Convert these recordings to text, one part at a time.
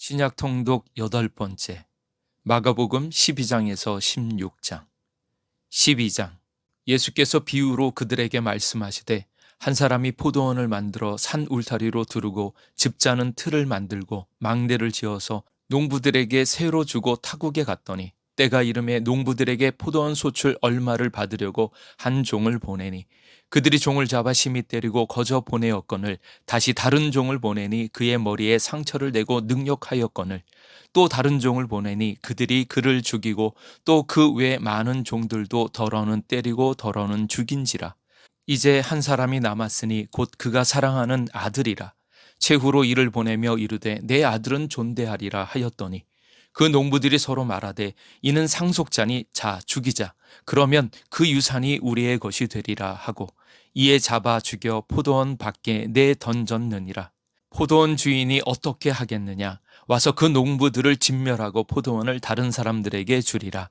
신약 통독 8번째 마가복음 12장에서 16장. 12장. 예수께서 비유로 그들에게 말씀하시되 한 사람이 포도원을 만들어 산 울타리로 두르고 집자는 틀을 만들고 망대를 지어서 농부들에게 새로 주고 타국에 갔더니 때가 이름에 농부들에게 포도원 소출 얼마를 받으려고 한 종을 보내니 그들이 종을 잡아 심히 때리고 거저 보내었거늘 다시 다른 종을 보내니 그의 머리에 상처를 내고 능욕하였거늘 또 다른 종을 보내니 그들이 그를 죽이고 또 그 외 많은 종들도 더러는 때리고 더러는 죽인지라. 이제 한 사람이 남았으니 곧 그가 사랑하는 아들이라. 최후로 이를 보내며 이르되 내 아들은 존대하리라 하였더니 그 농부들이 서로 말하되 이는 상속자니 자 죽이자. 그러면 그 유산이 우리의 것이 되리라 하고 이에 잡아 죽여 포도원 밖에 내 던졌느니라. 포도원 주인이 어떻게 하겠느냐? 와서 그 농부들을 진멸하고 포도원을 다른 사람들에게 주리라.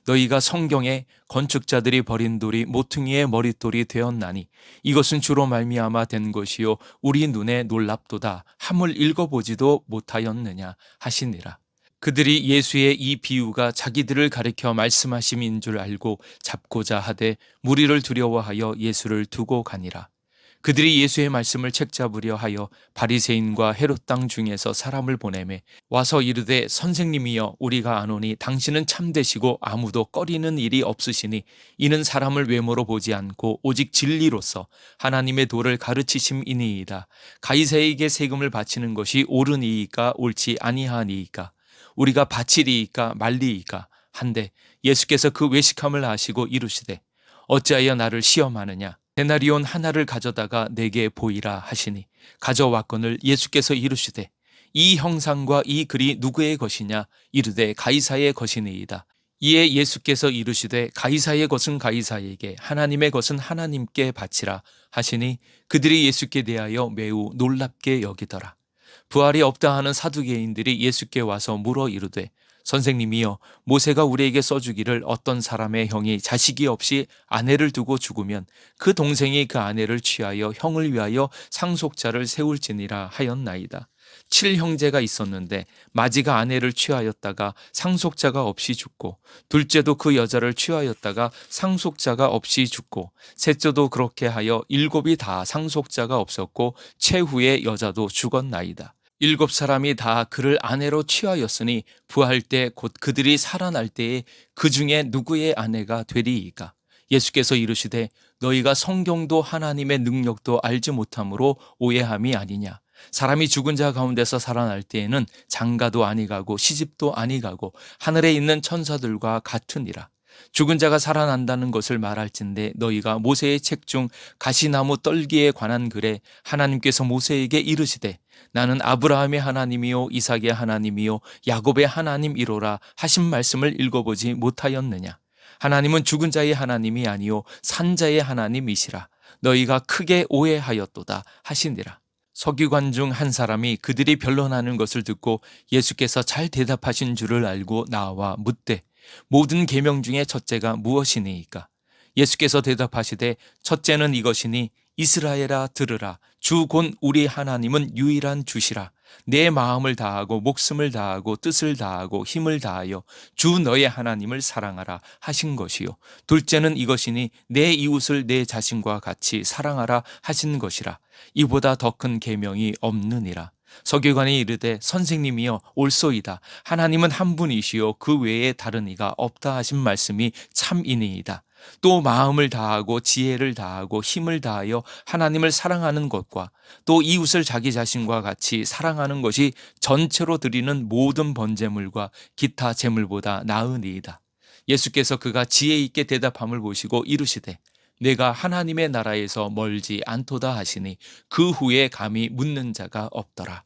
너희가 성경에 건축자들이 버린 돌이 모퉁이의 머릿돌이 되었나니 이것은 주로 말미암아 된 것이요 우리 눈에 놀랍도다 함을 읽어보지도 못하였느냐 하시니라. 그들이 예수의 이 비유가 자기들을 가리켜 말씀하심인 줄 알고 잡고자 하되 무리를 두려워하여 예수를 두고 가니라. 그들이 예수의 말씀을 책잡으려 하여 바리새인과 헤롯 땅 중에서 사람을 보내매 와서 이르되 선생님이여 우리가 아노니 당신은 참되시고 아무도 꺼리는 일이 없으시니 이는 사람을 외모로 보지 않고 오직 진리로서 하나님의 도를 가르치심이니이다. 가이사에게 세금을 바치는 것이 옳으니이까 옳지 아니하니이까 우리가 바치리이까 말리이까 한데 예수께서 그 외식함을 아시고 이르시되 어찌하여 나를 시험하느냐 데나리온 하나를 가져다가 내게 보이라 하시니 가져왔거늘 예수께서 이르시되 이 형상과 이 글이 누구의 것이냐 이르되 가이사의 것이니이다. 이에 예수께서 이르시되 가이사의 것은 가이사에게 하나님의 것은 하나님께 바치라 하시니 그들이 예수께 대하여 매우 놀랍게 여기더라. 부활이 없다 하는 사두개인들이 예수께 와서 물어 이르되 선생님이여 모세가 우리에게 써주기를 어떤 사람의 형이 자식이 없이 아내를 두고 죽으면 그 동생이 그 아내를 취하여 형을 위하여 상속자를 세울지니라 하였나이다. 7형제가 있었는데 마지가 아내를 취하였다가 상속자가 없이 죽고 둘째도 그 여자를 취하였다가 상속자가 없이 죽고 셋째도 그렇게 하여 7이 다 상속자가 없었고 최후의 여자도 죽었나이다. 7사람이 다 그를 아내로 취하였으니 부활 때 곧 그들이 살아날 때에 그 중에 누구의 아내가 되리이까? 예수께서 이르시되 너희가 성경도 하나님의 능력도 알지 못함으로 오해함이 아니냐. 사람이 죽은 자 가운데서 살아날 때에는 장가도 아니가고 시집도 아니가고 하늘에 있는 천사들과 같으니라. 죽은 자가 살아난다는 것을 말할진대 너희가 모세의 책 중 가시나무 떨기에 관한 글에 하나님께서 모세에게 이르시되 나는 아브라함의 하나님이요 이삭의 하나님이요 야곱의 하나님이로라 하신 말씀을 읽어보지 못하였느냐. 하나님은 죽은 자의 하나님이 아니요 산 자의 하나님이시라. 너희가 크게 오해하였도다 하시니라. 서기관 중 한 사람이 그들이 변론하는 것을 듣고 예수께서 잘 대답하신 줄을 알고 나와 묻되 모든 계명 중에 첫째가 무엇이니이까? 예수께서 대답하시되 첫째는 이것이니 이스라엘아 들으라. 주 곧 우리 하나님은 유일한 주시라. 내 마음을 다하고 목숨을 다하고 뜻을 다하고 힘을 다하여 주 너의 하나님을 사랑하라 하신 것이요. 둘째는 이것이니 내 이웃을 내 자신과 같이 사랑하라 하신 것이라. 이보다 더 큰 계명이 없느니라. 서기관이 이르되 선생님이여 옳소이다. 하나님은 한 분이시요 그 외에 다른 이가 없다 하신 말씀이 참이니이다. 또 마음을 다하고 지혜를 다하고 힘을 다하여 하나님을 사랑하는 것과 또 이웃을 자기 자신과 같이 사랑하는 것이 전체로 드리는 모든 번제물과 기타 제물보다 나으니이다. 예수께서 그가 지혜 있게 대답함을 보시고 이르시되 내가 하나님의 나라에서 멀지 않도다 하시니 그 후에 감히 묻는 자가 없더라.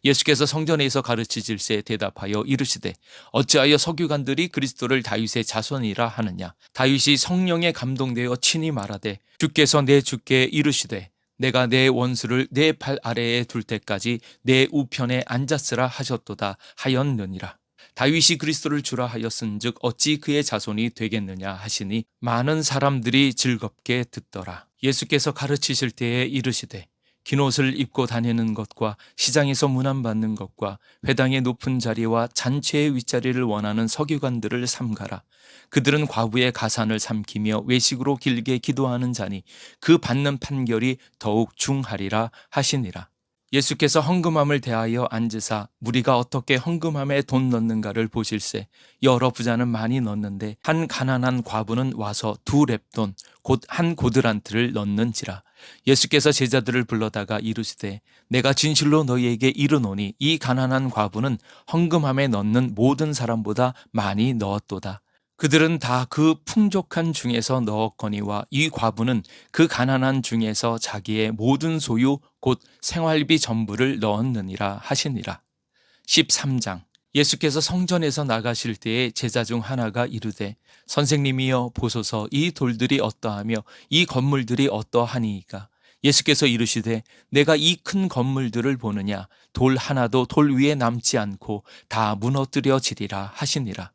예수께서 성전에서 가르치실세 대답하여 이르시되 어찌하여 서기관들이 그리스도를 다윗의 자손이라 하느냐. 다윗이 성령에 감동되어 친히 말하되 주께서 내 주께 이르시되 내가 내 원수를 내 발 아래에 둘 때까지 내 우편에 앉았으라 하셨도다 하였느니라. 다윗이 그리스도를 주라 하였은즉 어찌 그의 자손이 되겠느냐 하시니 많은 사람들이 즐겁게 듣더라. 예수께서 가르치실 때에 이르시되 긴 옷을 입고 다니는 것과 시장에서 문안받는 것과 회당의 높은 자리와 잔치의 윗자리를 원하는 서기관들을 삼가라. 그들은 과부의 가산을 삼키며 외식으로 길게 기도하는 자니 그 받는 판결이 더욱 중하리라 하시니라. 예수께서 헌금함을 대하여 앉으사 무리가 어떻게 헌금함에 돈 넣는가를 보실세. 여러 부자는 많이 넣는데 한 가난한 과부는 와서 2렙돈 곧 한 고드란트를 넣는지라. 예수께서 제자들을 불러다가 이르시되 내가 진실로 너희에게 이르노니 이 가난한 과부는 헌금함에 넣는 모든 사람보다 많이 넣었도다. 그들은 다 그 풍족한 중에서 넣었거니와 이 과부는 그 가난한 중에서 자기의 모든 소유 곧 생활비 전부를 넣었느니라 하시니라. 13장. 예수께서 성전에서 나가실 때에 제자 중 하나가 이르되 선생님이여 보소서 이 돌들이 어떠하며 이 건물들이 어떠하니이까. 예수께서 이르시되 내가 이 큰 건물들을 보느냐. 돌 하나도 돌 위에 남지 않고 다 무너뜨려지리라 하시니라.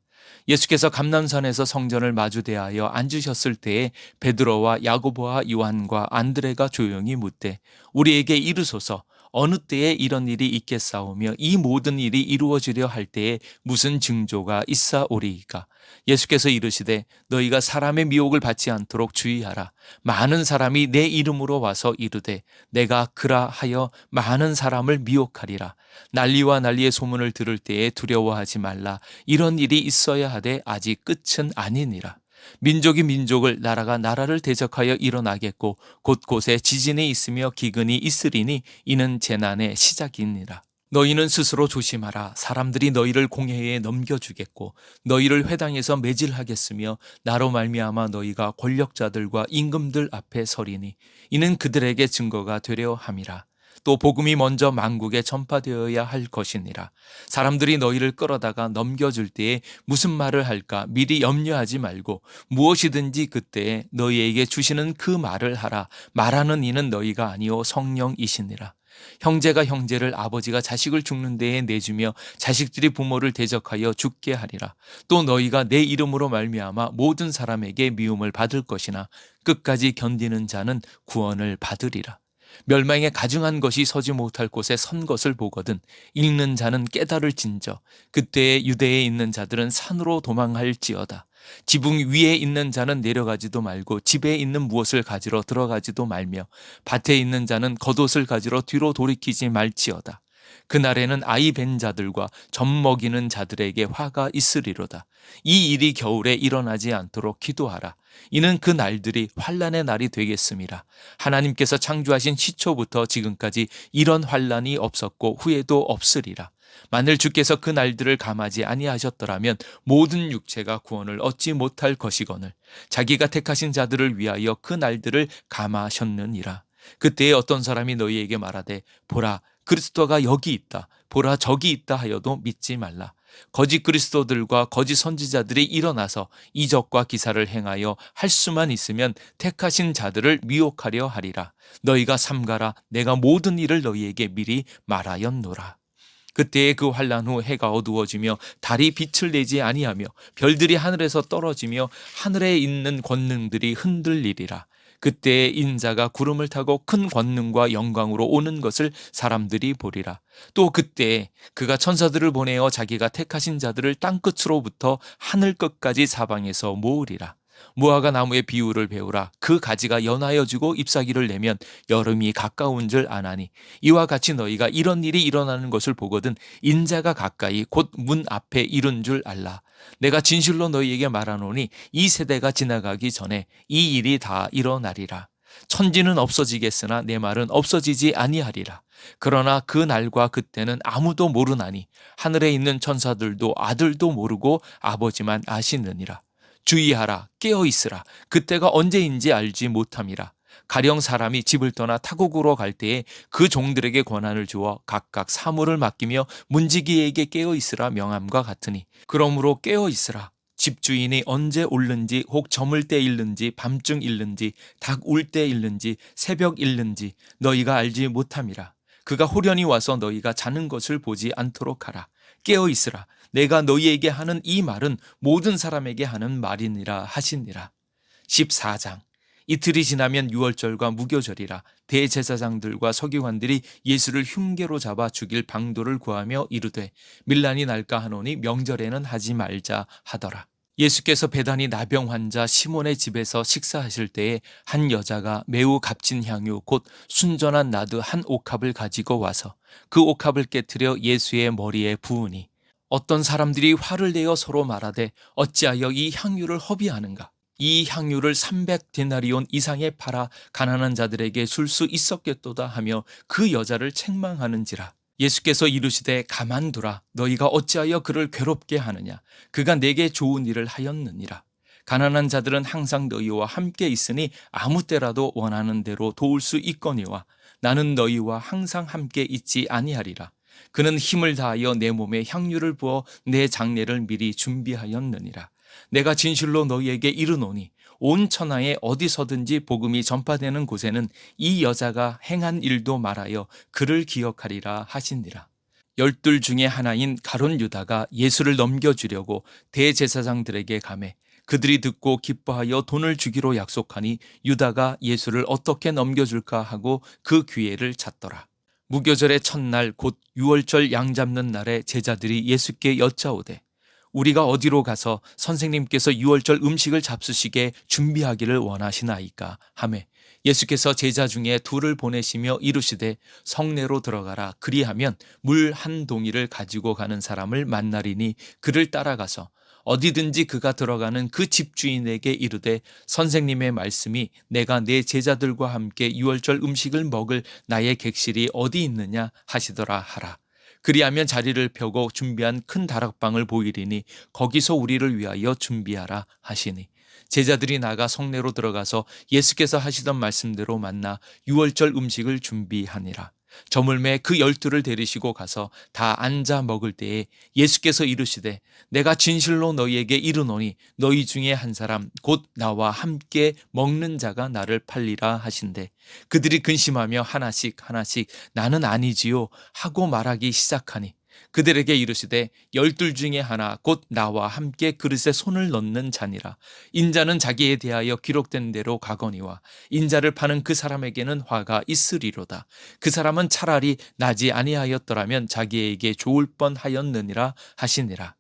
예수께서 감람산에서 성전을 마주대하여 앉으셨을 때에 베드로와 야고보와 요한과 안드레가 조용히 묻되 우리에게 이르소서 어느 때에 이런 일이 있겠사오며 이 모든 일이 이루어지려 할 때에 무슨 징조가 있사오리이까. 예수께서 이르시되 너희가 사람의 미혹을 받지 않도록 주의하라. 많은 사람이 내 이름으로 와서 이르되 내가 그라 하여 많은 사람을 미혹하리라. 난리와 난리의 소문을 들을 때에 두려워하지 말라. 이런 일이 있어야 하되 아직 끝은 아니니라. 민족이 민족을 나라가 나라를 대적하여 일어나겠고 곳곳에 지진이 있으며 기근이 있으리니 이는 재난의 시작이니라. 너희는 스스로 조심하라. 사람들이 너희를 공회에 넘겨주겠고 너희를 회당에서 매질하겠으며 나로 말미암아 너희가 권력자들과 임금들 앞에 서리니 이는 그들에게 증거가 되려 함이라. 또 복음이 먼저 만국에 전파되어야 할 것이니라. 사람들이 너희를 끌어다가 넘겨줄 때에 무슨 말을 할까 미리 염려하지 말고 무엇이든지 그때에 너희에게 주시는 그 말을 하라. 말하는 이는 너희가 아니요 성령이시니라. 형제가 형제를 아버지가 자식을 죽는 데에 내주며 자식들이 부모를 대적하여 죽게 하리라. 또 너희가 내 이름으로 말미암아 모든 사람에게 미움을 받을 것이나 끝까지 견디는 자는 구원을 받으리라. 멸망에 가증한 것이 서지 못할 곳에 선 것을 보거든 읽는 자는 깨달을진저. 그때에 유대에 있는 자들은 산으로 도망할지어다. 지붕 위에 있는 자는 내려가지도 말고 집에 있는 무엇을 가지러 들어가지도 말며 밭에 있는 자는 겉옷을 가지러 뒤로 돌이키지 말지어다. 그날에는 아이 벤 자들과 젖 먹이는 자들에게 화가 있으리로다. 이 일이 겨울에 일어나지 않도록 기도하라. 이는 그 날들이 환난의 날이 되겠음이라. 하나님께서 창조하신 시초부터 지금까지 이런 환난이 없었고 후에도 없으리라. 만일 주께서 그 날들을 감하지 아니하셨더라면 모든 육체가 구원을 얻지 못할 것이거늘 자기가 택하신 자들을 위하여 그 날들을 감하셨느니라. 그때에 어떤 사람이 너희에게 말하되 보라 그리스도가 여기 있다 보라 저기 있다 하여도 믿지 말라. 거짓 그리스도들과 거짓 선지자들이 일어나서 이적과 기사를 행하여 할 수만 있으면 택하신 자들을 미혹하려 하리라. 너희가 삼가라. 내가 모든 일을 너희에게 미리 말하였노라. 그때에 그 환난 후 해가 어두워지며 달이 빛을 내지 아니하며 별들이 하늘에서 떨어지며 하늘에 있는 권능들이 흔들리리라. 그때에 인자가 구름을 타고 큰 권능과 영광으로 오는 것을 사람들이 보리라. 또 그때에 그가 천사들을 보내어 자기가 택하신 자들을 땅끝으로부터 하늘 끝까지 사방에서 모으리라. 무화과 나무의 비유를 배우라. 그 가지가 연하여지고 잎사귀를 내면 여름이 가까운 줄 아나니 이와 같이 너희가 이런 일이 일어나는 것을 보거든 인자가 가까이 곧 문 앞에 이른 줄 알라. 내가 진실로 너희에게 말하노니 이 세대가 지나가기 전에 이 일이 다 일어나리라. 천지는 없어지겠으나 내 말은 없어지지 아니하리라. 그러나 그 날과 그때는 아무도 모르나니 하늘에 있는 천사들도 아들도 모르고 아버지만 아시느니라. 주의하라. 깨어있으라. 그때가 언제인지 알지 못함이라. 가령 사람이 집을 떠나 타국으로 갈 때에 그 종들에게 권한을 주어 각각 사물을 맡기며 문지기에게 깨어있으라 명함과 같으니 그러므로 깨어있으라. 집주인이 언제 올는지 혹 저물 때 일는지 밤중 일는지 닭 울 때 일는지 새벽 일는지 너희가 알지 못함이라. 그가 호련히 와서 너희가 자는 것을 보지 않도록 하라. 깨어있으라. 내가 너희에게 하는 이 말은 모든 사람에게 하는 말이니라 하시니라. 14장. 이틀이 지나면 유월절과 무교절이라 대제사장들과 서기관들이 예수를 흉계로 잡아 죽일 방도를 구하며 이르되 밀란이 날까 하노니 명절에는 하지 말자 하더라. 예수께서 베다니 나병 환자 시몬의 집에서 식사하실 때에 한 여자가 매우 값진 향유 곧 순전한 나드 한 옥합을 가지고 와서 그 옥합을 깨뜨려 예수의 머리에 부으니 어떤 사람들이 화를 내어 서로 말하되 어찌하여 이 향유를 허비하는가? 이 향유를 300데나리온 이상에 팔아 가난한 자들에게 줄 수 있었겠도다 하며 그 여자를 책망하는지라. 예수께서 이르시되 가만두라. 너희가 어찌하여 그를 괴롭게 하느냐? 그가 내게 좋은 일을 하였느니라. 가난한 자들은 항상 너희와 함께 있으니 아무 때라도 원하는 대로 도울 수 있거니와 나는 너희와 항상 함께 있지 아니하리라. 그는 힘을 다하여 내 몸에 향유를 부어 내 장례를 미리 준비하였느니라. 내가 진실로 너희에게 이르노니 온 천하에 어디서든지 복음이 전파되는 곳에는 이 여자가 행한 일도 말하여 그를 기억하리라 하시니라. 12 중에 하나인 가룟 유다가 예수를 넘겨주려고 대제사장들에게 가매 그들이 듣고 기뻐하여 돈을 주기로 약속하니 유다가 예수를 어떻게 넘겨줄까 하고 그 기회를 찾더라. 무교절의 첫날 곧 유월절 양 잡는 날에 제자들이 예수께 여짜오되 우리가 어디로 가서 선생님께서 유월절 음식을 잡수시게 준비하기를 원하시나이까 하매 예수께서 제자 중에 둘을 보내시며 이르시되 성내로 들어가라. 그리하면 물 한 동이를 가지고 가는 사람을 만나리니 그를 따라가서 어디든지 그가 들어가는 그 집주인에게 이르되 선생님의 말씀이 내가 내 제자들과 함께 유월절 음식을 먹을 나의 객실이 어디 있느냐 하시더라 하라. 그리하면 자리를 펴고 준비한 큰 다락방을 보이리니 거기서 우리를 위하여 준비하라 하시니 제자들이 나가 성내로 들어가서 예수께서 하시던 말씀대로 만나 유월절 음식을 준비하니라. 저물매 그 12를 데리시고 가서 다 앉아 먹을 때에 예수께서 이르시되 내가 진실로 너희에게 이르노니 너희 중에 한 사람 곧 나와 함께 먹는 자가 나를 팔리라 하신대 그들이 근심하며 하나씩 나는 아니지요 하고 말하기 시작하니 그들에게 이르시되 12 중에 하나 곧 나와 함께 그릇에 손을 넣는 자니라. 인자는 자기에 대하여 기록된 대로 가거니와 인자를 파는 그 사람에게는 화가 있으리로다. 그 사람은 차라리 나지 아니하였더라면 자기에게 좋을 뻔하였느니라 하시니라.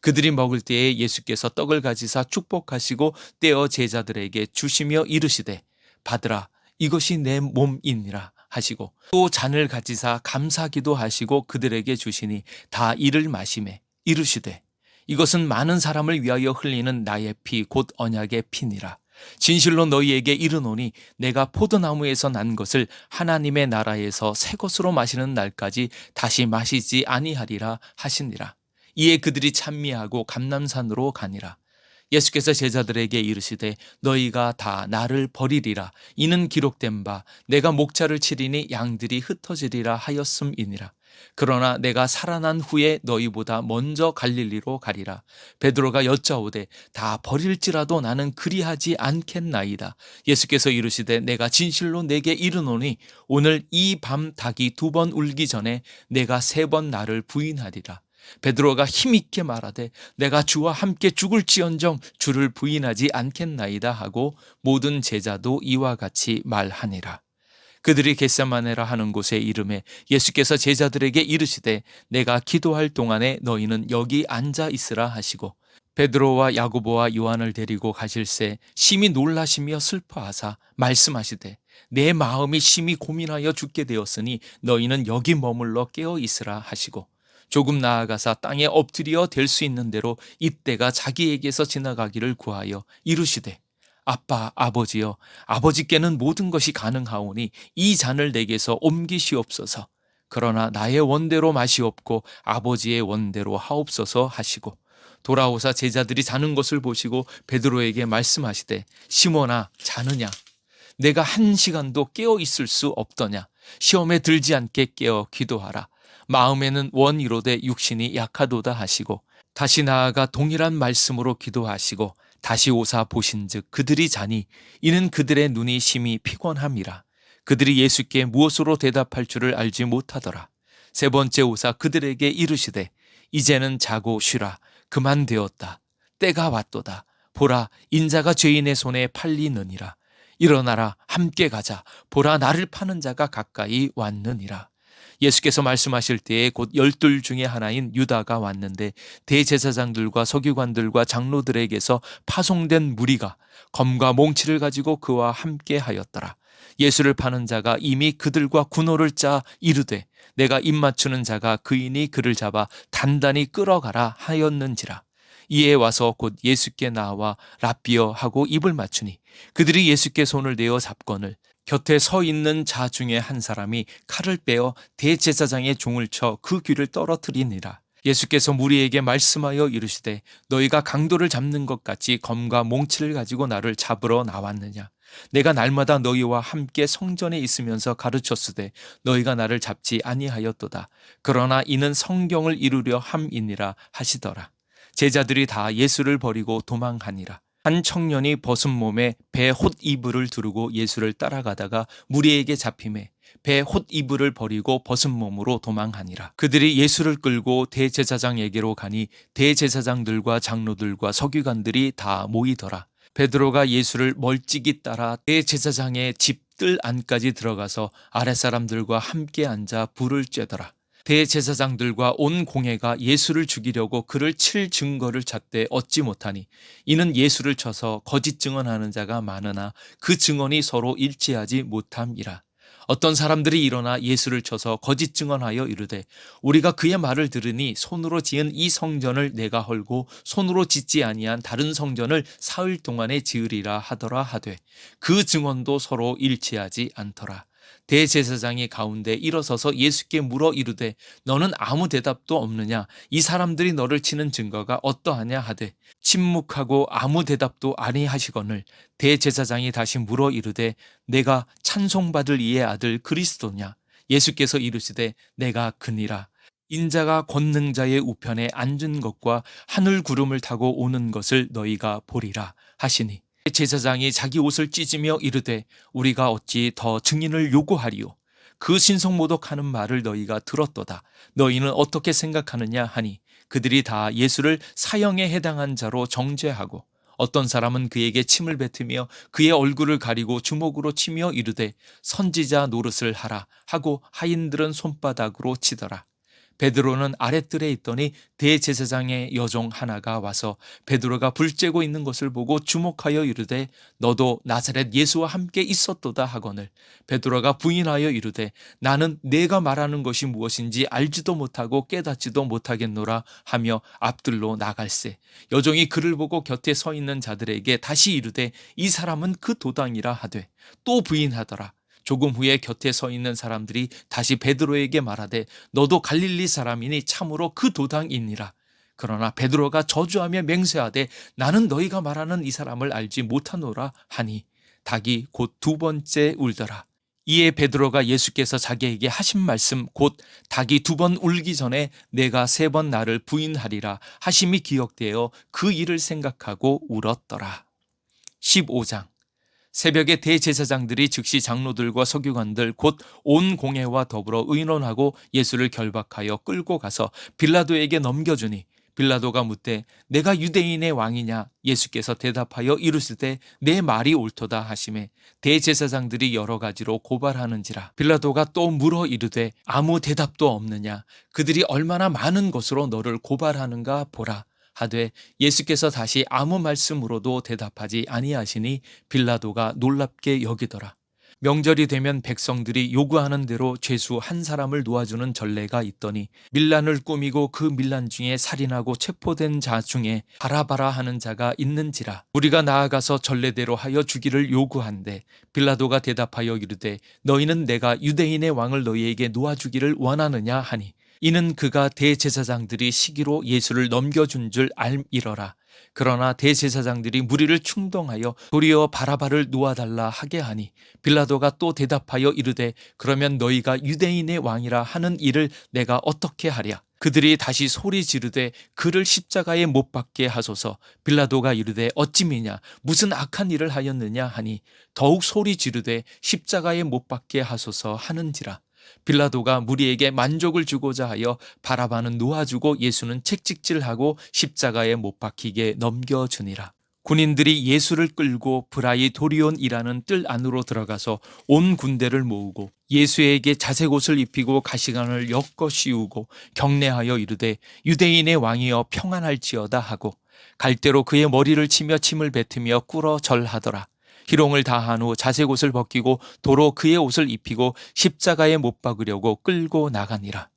그들이 먹을 때에 예수께서 떡을 가지사 축복하시고 떼어 제자들에게 주시며 이르시되 받으라 이것이 내 몸이니라 하시고 또 잔을 가지사 감사기도 하시고 그들에게 주시니 다 이를 마시매 이르시되 이것은 많은 사람을 위하여 흘리는 나의 피 곧 언약의 피니라. 진실로 너희에게 이르노니 내가 포도나무에서 난 것을 하나님의 나라에서 새 것으로 마시는 날까지 다시 마시지 아니하리라 하시니라. 이에 그들이 찬미하고 감람산으로 가니라. 예수께서 제자들에게 이르시되 너희가 다 나를 버리리라. 이는 기록된 바 내가 목자를 치리니 양들이 흩어지리라 하였음이니라. 그러나 내가 살아난 후에 너희보다 먼저 갈릴리로 가리라. 베드로가 여짜오되 다 버릴지라도 나는 그리하지 않겠나이다. 예수께서 이르시되 내가 진실로 내게 이르노니 오늘 이 밤 닭이 2번 울기 전에 내가 3번 나를 부인하리라. 베드로가 힘있게 말하되 내가 주와 함께 죽을지언정 주를 부인하지 않겠나이다 하고 모든 제자도 이와 같이 말하니라. 그들이 겟세마네라 하는 곳에 이르매 예수께서 제자들에게 이르시되 내가 기도할 동안에 너희는 여기 앉아 있으라 하시고 베드로와 야고보와 요한을 데리고 가실새 심히 놀라시며 슬퍼하사 말씀하시되 내 마음이 심히 고민하여 죽게 되었으니 너희는 여기 머물러 깨어 있으라 하시고 조금 나아가사 땅에 엎드려 댈 수 있는 대로 이때가 자기에게서 지나가기를 구하여 이르시되 아빠 아버지여 아버지께는 모든 것이 가능하오니 이 잔을 내게서 옮기시옵소서. 그러나 나의 원대로 마시옵고 아버지의 원대로 하옵소서 하시고 돌아오사 제자들이 자는 것을 보시고 베드로에게 말씀하시되 시몬아 자느냐 내가 1시간도 깨어 있을 수 없더냐 시험에 들지 않게 깨어 기도하라. 마음에는 원이로되 육신이 약하도다 하시고 다시 나아가 동일한 말씀으로 기도하시고 다시 오사 보신즉 그들이 자니 이는 그들의 눈이 심히 피곤함이라. 그들이 예수께 무엇으로 대답할 줄을 알지 못하더라. 3번째 오사 그들에게 이르시되 이제는 자고 쉬라. 그만 되었다. 때가 왔도다. 보라 인자가 죄인의 손에 팔리느니라. 일어나라, 함께 가자. 보라, 나를 파는 자가 가까이 왔느니라. 예수께서 말씀하실 때에 곧 12 중에 하나인 유다가 왔는데 대제사장들과 서기관들과 장로들에게서 파송된 무리가 검과 몽치를 가지고 그와 함께 하였더라. 예수를 파는 자가 이미 그들과 군호를 짜 이르되 내가 입맞추는 자가 그이니 그를 잡아 단단히 끌어가라 하였는지라. 이에 와서 곧 예수께 나와 랍비어 하고 입을 맞추니 그들이 예수께 손을 내어 잡거늘 곁에 서 있는 자 중에 한 사람이 칼을 빼어 대제사장의 종을 쳐 그 귀를 떨어뜨리니라. 예수께서 무리에게 말씀하여 이르시되 너희가 강도를 잡는 것 같이 검과 몽치를 가지고 나를 잡으러 나왔느냐. 내가 날마다 너희와 함께 성전에 있으면서 가르쳤으되 너희가 나를 잡지 아니하였도다. 그러나 이는 성경을 이루려 함이니라 하시더라. 제자들이 다 예수를 버리고 도망하니라. 한 청년이 벗은 몸에 배 홑이불을 두르고 예수를 따라가다가 무리에게 잡힘에 배 홑이불을 버리고 벗은 몸으로 도망하니라. 그들이 예수를 끌고 대제사장에게로 가니 대제사장들과 장로들과 서기관들이 다 모이더라. 베드로가 예수를 멀찍이 따라 대제사장의 집 뜰 안까지 들어가서 아랫사람들과 함께 앉아 불을 쬐더라. 대제사장들과 온 공회가 예수를 죽이려고 그를 칠 증거를 찾되 얻지 못하니 이는 예수를 쳐서 거짓 증언하는 자가 많으나 그 증언이 서로 일치하지 못함이라. 어떤 사람들이 일어나 예수를 쳐서 거짓 증언하여 이르되 우리가 그의 말을 들으니 손으로 지은 이 성전을 내가 헐고 손으로 짓지 아니한 다른 성전을 사흘 동안에 지으리라 하더라 하되 그 증언도 서로 일치하지 않더라. 대제사장이 가운데 일어서서 예수께 물어 이르되 너는 아무 대답도 없느냐. 이 사람들이 너를 치는 증거가 어떠하냐 하되 침묵하고 아무 대답도 아니하시거늘 대제사장이 다시 물어 이르되 내가 찬송받을 이의 아들 그리스도냐. 예수께서 이르시되 내가 그니라. 인자가 권능자의 우편에 앉은 것과 하늘 구름을 타고 오는 것을 너희가 보리라 하시니 제사장이 자기 옷을 찢으며 이르되 우리가 어찌 더 증인을 요구하리요. 그 신성모독하는 말을 너희가 들었도다. 너희는 어떻게 생각하느냐 하니 그들이 다 예수를 사형에 해당한 자로 정죄하고 어떤 사람은 그에게 침을 뱉으며 그의 얼굴을 가리고 주먹으로 치며 이르되 선지자 노릇을 하라 하고 하인들은 손바닥으로 치더라. 베드로는 아랫뜰에 있더니 대제사장의 여종 하나가 와서 베드로가 불 쬐고 있는 것을 보고 주목하여 이르되 너도 나사렛 예수와 함께 있었도다 하거늘 베드로가 부인하여 이르되 나는 내가 말하는 것이 무엇인지 알지도 못하고 깨닫지도 못하겠노라 하며 앞뜰로 나갈새 여종이 그를 보고 곁에 서 있는 자들에게 다시 이르되 이 사람은 그 도당이라 하되 또 부인하더라. 조금 후에 곁에 서 있는 사람들이 다시 베드로에게 말하되 너도 갈릴리 사람이니 참으로 그 도당이니라. 그러나 베드로가 저주하며 맹세하되 나는 너희가 말하는 이 사람을 알지 못하노라 하니 닭이 곧 2번째 울더라. 이에 베드로가 예수께서 자기에게 하신 말씀 곧 닭이 2번 울기 전에 내가 3번 나를 부인하리라 하심이 기억되어 그 일을 생각하고 울었더라. 15장 새벽에 대제사장들이 즉시 장로들과 서기관들 곧 온 공회와 더불어 의논하고 예수를 결박하여 끌고 가서 빌라도에게 넘겨주니 빌라도가 묻되 내가 유대인의 왕이냐. 예수께서 대답하여 이르시되 내 말이 옳도다 하시매 대제사장들이 여러 가지로 고발하는지라. 빌라도가 또 물어 이르되 아무 대답도 없느냐. 그들이 얼마나 많은 것으로 너를 고발하는가 보라 하되 예수께서 다시 아무 말씀으로도 대답하지 아니하시니 빌라도가 놀랍게 여기더라. 명절이 되면 백성들이 요구하는 대로 죄수 한 사람을 놓아주는 전례가 있더니 밀란을 꾸미고 그 밀란 중에 살인하고 체포된 자 중에 바라바라 하는 자가 있는지라. 우리가 나아가서 전례대로 하여 주기를 요구한대 빌라도가 대답하여 이르되 너희는 내가 유대인의 왕을 너희에게 놓아주기를 원하느냐 하니 이는 그가 대제사장들이 시기로 예수를 넘겨준 줄 알미러라. 그러나 대제사장들이 무리를 충동하여 도리어 바라바를 놓아달라 하게 하니 빌라도가 또 대답하여 이르되 그러면 너희가 유대인의 왕이라 하는 일을 내가 어떻게 하랴. 그들이 다시 소리 지르되 그를 십자가에 못 박게 하소서. 빌라도가 이르되 어찌미냐 무슨 악한 일을 하였느냐 하니 더욱 소리 지르되 십자가에 못 박게 하소서 하는지라. 빌라도가 무리에게 만족을 주고자 하여 바라바는 놓아주고 예수는 채찍질하고 십자가에 못 박히게 넘겨주니라. 군인들이 예수를 끌고 브라이도리온이라는 뜰 안으로 들어가서 온 군대를 모으고 예수에게 자색 옷을 입히고 가시관을 엮어 씌우고 경례하여 이르되 유대인의 왕이여 평안할지어다 하고 갈대로 그의 머리를 치며 침을 뱉으며 꿇어 절하더라. 희롱을 다한 후 자색 옷을 벗기고 도로 그의 옷을 입히고 십자가에 못 박으려고 끌고 나가니라.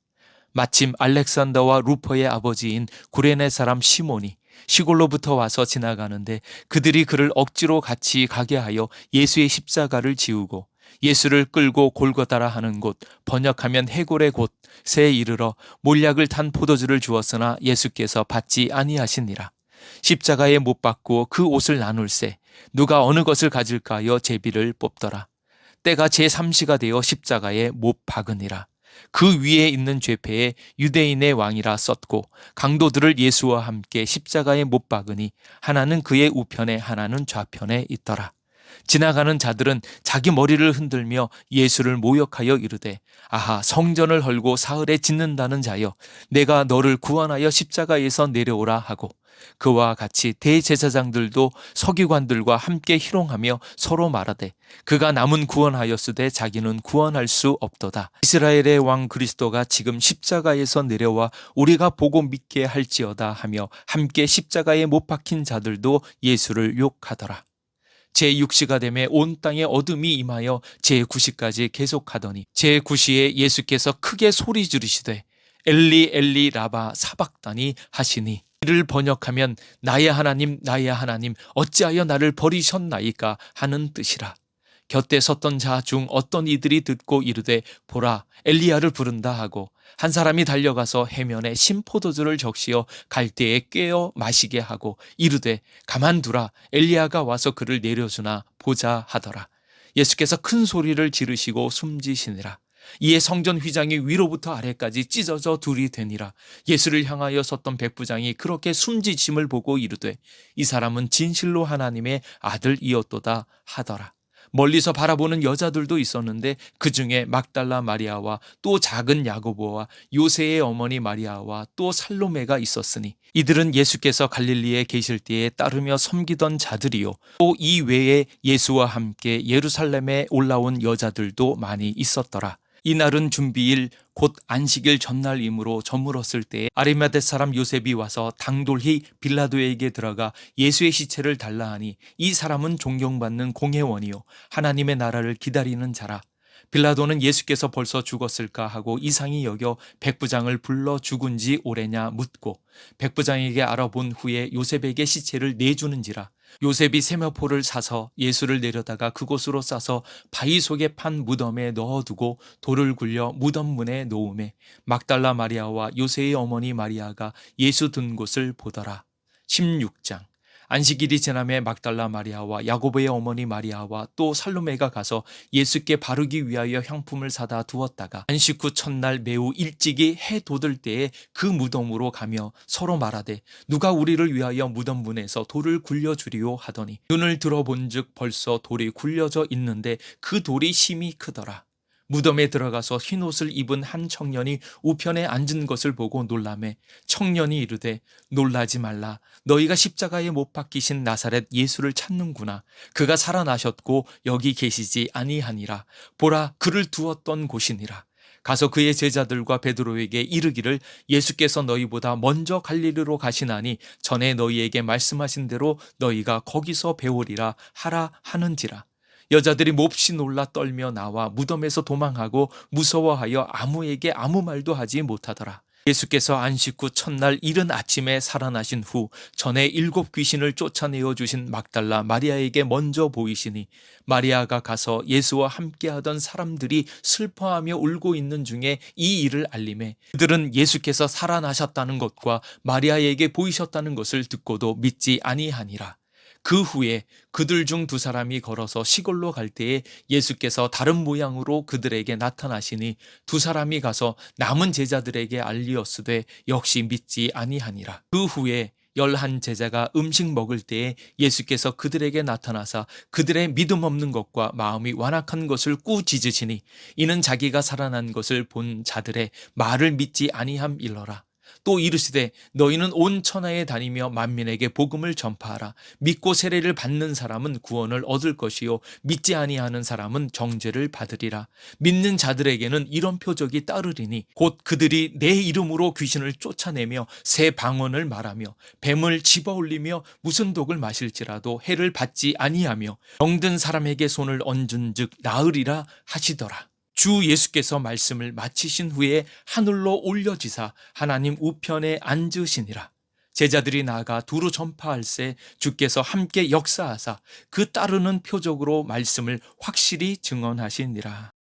마침 알렉산더와 루퍼의 아버지인 구레네 사람 시몬이 시골로부터 와서 지나가는데 그들이 그를 억지로 같이 가게 하여 예수의 십자가를 지우고 예수를 끌고 골고다라 하는 곳, 번역하면 해골의 곳에 이르러 몰약을 탄 포도주를 주었으나 예수께서 받지 아니하시니라. 십자가에 못 박고 그 옷을 나눌세 누가 어느 것을 가질까 하여 제비를 뽑더라. 때가 제3시가 되어 십자가에 못 박으니라. 그 위에 있는 죄패에 유대인의 왕이라 썼고 강도들을 예수와 함께 십자가에 못 박으니 하나는 그의 우편에 하나는 좌편에 있더라. 지나가는 자들은 자기 머리를 흔들며 예수를 모욕하여 이르되 아하 성전을 헐고 사흘에 짓는다는 자여 내가 너를 구원하여 십자가에서 내려오라 하고 그와 같이 대제사장들도 서기관들과 함께 희롱하며 서로 말하되 그가 남은 구원하였으되 자기는 구원할 수 없도다. 이스라엘의 왕 그리스도가 지금 십자가에서 내려와 우리가 보고 믿게 할지어다 하며 함께 십자가에 못 박힌 자들도 예수를 욕하더라. 제6시가 되매 온 땅에 어둠이 임하여 제9시까지 계속하더니 제9시에 예수께서 크게 소리 지르시되 엘리 엘리 라바 사박다니 하시니 이를 번역하면 나의 하나님 어찌하여 나를 버리셨나이까 하는 뜻이라. 곁에 섰던 자 중 어떤 이들이 듣고 이르되 보라 엘리야를 부른다 하고 한 사람이 달려가서 해면에 신포도주를 적시어 갈대에 꿰어 마시게 하고 이르되 가만두라 엘리야가 와서 그를 내려주나 보자 하더라. 예수께서 큰 소리를 지르시고 숨지시니라. 이에 성전 휘장이 위로부터 아래까지 찢어져 둘이 되니라. 예수를 향하여 섰던 백부장이 그렇게 숨지심을 보고 이르되 이 사람은 진실로 하나님의 아들이었도다 하더라. 멀리서 바라보는 여자들도 있었는데 그 중에 막달라 마리아와 또 작은 야고보와 요새의 어머니 마리아와 또 살로메가 있었으니 이들은 예수께서 갈릴리에 계실 때에 따르며 섬기던 자들이요 또 이 외에 예수와 함께 예루살렘에 올라온 여자들도 많이 있었더라. 이날은 준비일 곧 안식일 전날이므로 저물었을 때에 아리마대 사람 요셉이 와서 당돌히 빌라도에게 들어가 예수의 시체를 달라 하니 이 사람은 존경받는 공회원이요 하나님의 나라를 기다리는 자라. 빌라도는 예수께서 벌써 죽었을까 하고 이상히 여겨 백부장을 불러 죽은 지 오래냐 묻고 백부장에게 알아본 후에 요셉에게 시체를 내주는지라. 요셉이 세마포를 사서 예수를 내려다가 그곳으로 싸서 바위 속에 판 무덤에 넣어두고 돌을 굴려 무덤 문에 놓음에 막달라 마리아와 요새의 어머니 마리아가 예수 든 곳을 보더라. 16장 안식일이 지남에 막달라 마리아와 야고보의 어머니 마리아와 또 살로메가 가서 예수께 바르기 위하여 향품을 사다 두었다가 안식 후 첫날 매우 일찍이 해 돋을 때에 그 무덤으로 가며 서로 말하되 누가 우리를 위하여 무덤 문에서 돌을 굴려주리오 하더니 눈을 들어본즉 벌써 돌이 굴려져 있는데 그 돌이 심히 크더라. 무덤에 들어가서 흰옷을 입은 한 청년이 우편에 앉은 것을 보고 놀라매 청년이 이르되 놀라지 말라 너희가 십자가에 못 박히신 나사렛 예수를 찾는구나. 그가 살아나셨고 여기 계시지 아니하니라. 보라 그를 두었던 곳이니라. 가서 그의 제자들과 베드로에게 이르기를 예수께서 너희보다 먼저 갈릴리로 가시나니 전에 너희에게 말씀하신 대로 너희가 거기서 배우리라 하라 하는지라. 여자들이 몹시 놀라 떨며 나와 무덤에서 도망하고 무서워하여 아무에게 아무 말도 하지 못하더라. 예수께서 안식 후 첫날 이른 아침에 살아나신 후 전에 7 귀신을 쫓아내어 주신 막달라 마리아에게 먼저 보이시니 마리아가 가서 예수와 함께하던 사람들이 슬퍼하며 울고 있는 중에 이 일을 알림해 그들은 예수께서 살아나셨다는 것과 마리아에게 보이셨다는 것을 듣고도 믿지 아니하니라. 그 후에 그들 중 2 사람이 걸어서 시골로 갈 때에 예수께서 다른 모양으로 그들에게 나타나시니 2 사람이 가서 남은 제자들에게 알리었으되 역시 믿지 아니하니라. 그 후에 11 제자가 음식 먹을 때에 예수께서 그들에게 나타나사 그들의 믿음 없는 것과 마음이 완악한 것을 꾸짖으시니 이는 자기가 살아난 것을 본 자들의 말을 믿지 아니함일러라. 또 이르시되 너희는 온 천하에 다니며 만민에게 복음을 전파하라. 믿고 세례를 받는 사람은 구원을 얻을 것이요 믿지 아니하는 사람은 정죄를 받으리라. 믿는 자들에게는 이런 표적이 따르리니 곧 그들이 내 이름으로 귀신을 쫓아내며 새 방언을 말하며 뱀을 집어올리며 무슨 독을 마실지라도 해를 받지 아니하며 병든 사람에게 손을 얹은즉 나으리라 하시더라. 주 예수께서 말씀을 마치신 후에 하늘로 올려지사 하나님 우편에 앉으시니라. 제자들이 나아가 두루 전파할세 주께서 함께 역사하사 그 따르는 표적으로 말씀을 확실히 증언하시니라.